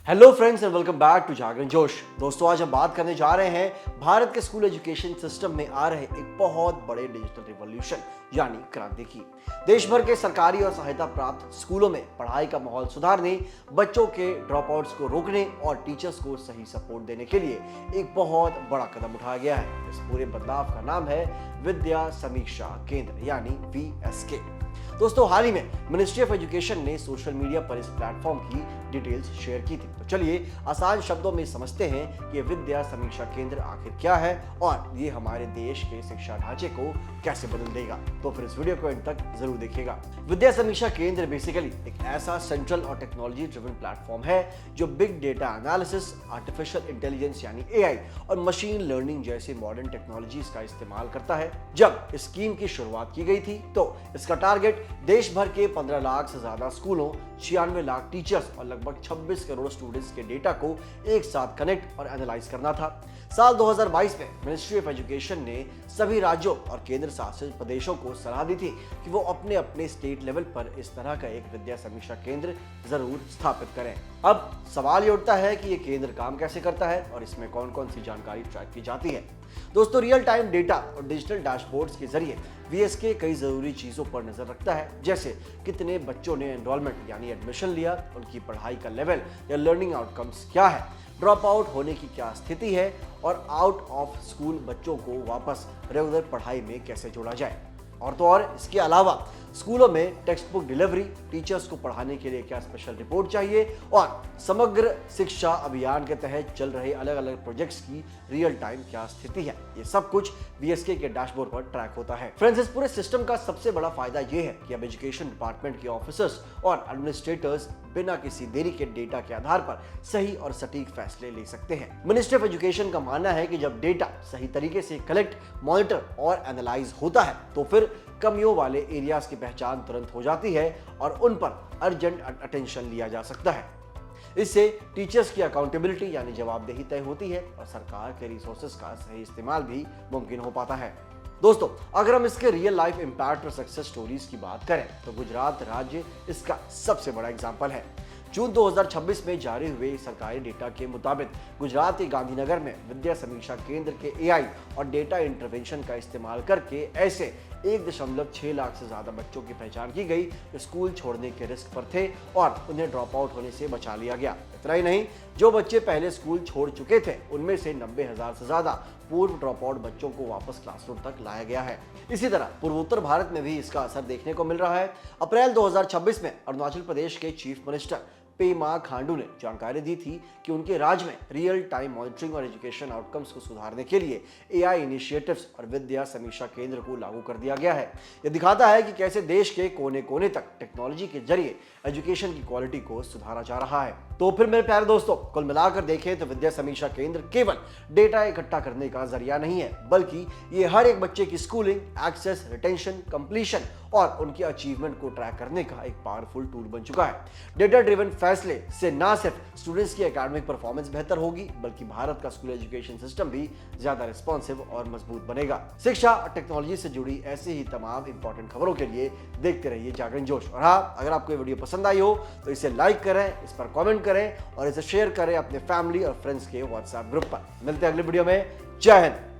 Hello friends and welcome back to Jagran Josh. दोस्तों, आज हम बात करने जा रहे हैं भारत के स्कूल एजुकेशन सिस्टम में आ रहे एक बहुत बड़े डिजिटल रिवॉल्यूशन यानी क्रांति की। देश भर के सरकारी और सहायता प्राप्त स्कूलों में पढ़ाई का माहौल सुधारने, बच्चों के ड्रॉप आउट्स को रोकने और टीचर्स को सही सपोर्ट देने के लिए एक बहुत बड़ा कदम उठाया गया है। इस पूरे बदलाव का नाम है विद्या समीक्षा केंद्र यानी VSK। दोस्तों, हाल ही में मिनिस्ट्री ऑफ एजुकेशन ने सोशल मीडिया पर इस प्लेटफॉर्म की डिटेल्स शेयर की थी। तो चलिए आसान शब्दों में समझते हैं कि विद्या समीक्षा केंद्र आखिर क्या है और ये हमारे देश के शिक्षा ढांचे को कैसे बदल देगा। तो फिर इस वीडियो को अंत तक जरूर देखिएगा। विद्या समीक्षा केंद्र बेसिकली एक ऐसा सेंट्रल और टेक्नोलॉजी ड्रिवन प्लेटफॉर्म है जो big data analysis, artificial intelligence यानी AI और मशीन लर्निंग जैसे मॉडर्न टेक्नोलॉजीज का इस्तेमाल करता है। जब इस स्कीम की शुरुआत की गई थी तो इसका टारगेट देश भर के 15 लाख से ज्यादा स्कूलों, 96 लाख टीचर्स और लगभग 26 करोड़ स्टूडेंट्स के डेटा को एक साथ कनेक्ट और एनालाइज करना था। साल 2022 में मिनिस्ट्री ऑफ एजुकेशन ने सभी राज्यों और केंद्र शासित प्रदेशों को सलाह दी थी कि वो अपने अपने स्टेट लेवल पर इस तरह का एक विद्या समीक्षा केंद्र जरूर स्थापित करें। अब सवाल ये उठता है कि ये केंद्र काम कैसे करता है और इसमें कौन कौन सी जानकारी ट्रैक की जाती है। दोस्तों, रियल टाइम डेटा और डिजिटल डैशबोर्ड्स के जरिए VSK कई जरूरी चीजों पर नजर रखता है, जैसे कितने बच्चों ने एनरोलमेंट यानी एडमिशन लिया, उनकी पढ़ाई का लेवल या लर्निंग आउटकम्स क्या है, ड्रॉप आउट होने की क्या स्थिति है और आउट ऑफ स्कूल बच्चों को वापस रेगुलर पढ़ाई में कैसे जोड़ा जाए। और तो और इसके अलावा स्कूलों में टेक्स्ट बुक डिलीवरी, टीचर्स को पढ़ाने के लिए क्या स्पेशल रिपोर्ट चाहिए और समग्र शिक्षा अभियान के तहत चल रहे अलग अलग प्रोजेक्ट्स की रियल टाइम क्या स्थिति है, ये सब कुछ VSK के डैशबोर्ड पर ट्रैक होता है। फ्रेंड्स, इस पूरे सिस्टम का सबसे बड़ा फायदा ये है कि अब एजुकेशन डिपार्टमेंट के ऑफिसर्स और एडमिनिस्ट्रेटर्स बिना किसी देरी के डेटा के आधार पर सही और सटीक फैसले ले सकते हैं। मिनिस्ट्री ऑफ एजुकेशन का मानना है कि जब डेटा सही तरीके से कलेक्ट, मॉनिटर और एनालाइज होता है तो फिर कमियों वाले एरियाज की पहचान तुरंत हो जाती है और उन पर अर्जेंट अटेंशन लिया जा सकता है। इससे टीचर्स की अकाउंटेबिलिटी यानी जवाबदेही तय होती है और सरकार के रिसोर्सेज का सही इस्तेमाल भी मुमकिन हो पाता है। दोस्तों, अगर हम इसके रियल लाइफ इंपैक्ट और सक्सेस स्टोरीज की बात करें तो गुजरात राज्य इसका सबसे बड़ा एग्जांपल है। जून 2026 में जारी हुए सरकारी डेटा के मुताबिक गुजरात के गांधीनगर में विद्या समीक्षा केंद्र के AI और डेटा इंटरवेंशन का इस्तेमाल करके ऐसे 1.6 लाख से ज्यादा बच्चों की पहचान की गई जो स्कूल छोड़ने के रिस्क पर थे और उन्हें ड्रॉप आउट होने से बचा लिया गया। इतना ही नहीं, जो बच्चे पहले स्कूल छोड़ चुके थे उनमें से 90,000 से ज्यादा पूर्व ड्रॉप आउट बच्चों को वापस क्लासरूम तक लाया गया है। इसी तरह पूर्वोत्तर भारत में भी इसका असर देखने को मिल रहा है। अप्रैल 2026 में अरुणाचल प्रदेश के चीफ मिनिस्टर पेमा खांडू ने जानकारी दी थी कि उनके राज्य में रियल टाइम मॉनिटरिंग और एजुकेशन आउटकम्स को सुधारने के लिए AI इनिशिएटिव्स और विद्या समीक्षा केंद्र को लागू कर दिया गया है। यह दिखाता है कि कैसे देश के कोने कोने तक टेक्नोलॉजी के जरिए एजुकेशन की क्वालिटी को सुधारा जा रहा है। तो फिर मेरे प्यारे दोस्तों, कुल मिलाकर देखें तो विद्या समीक्षा केंद्र केवल डेटा इकट्ठा करने का जरिया नहीं है, बल्कि ये हर एक बच्चे की स्कूलिंग, एक्सेस, रिटेंशन, कंप्लीशन और उनकी अचीवमेंट को ट्रैक करने का एक पावरफुल टूल बन चुका है। डेटा ड्रिवन फैसले से ना सिर्फ स्टूडेंट्स की एकेडमिक परफॉर्मेंस बेहतर होगी, बल्कि भारत का स्कूल एजुकेशन सिस्टम भी ज्यादा रिस्पॉन्सिव और मजबूत बनेगा। शिक्षा और टेक्नोलॉजी से जुड़ी ऐसे ही तमाम इंपॉर्टेंट खबरों के लिए देखते रहिए जागरण जोश। और हाँ, अगर आपको ये वीडियो पसंद आई हो तो इसे लाइक करें, इस पर कमेंट करें और इसे शेयर करें अपने फैमिली और फ्रेंड्स के WhatsApp ग्रुप पर। मिलते हैं अगले वीडियो में। जय हिंद।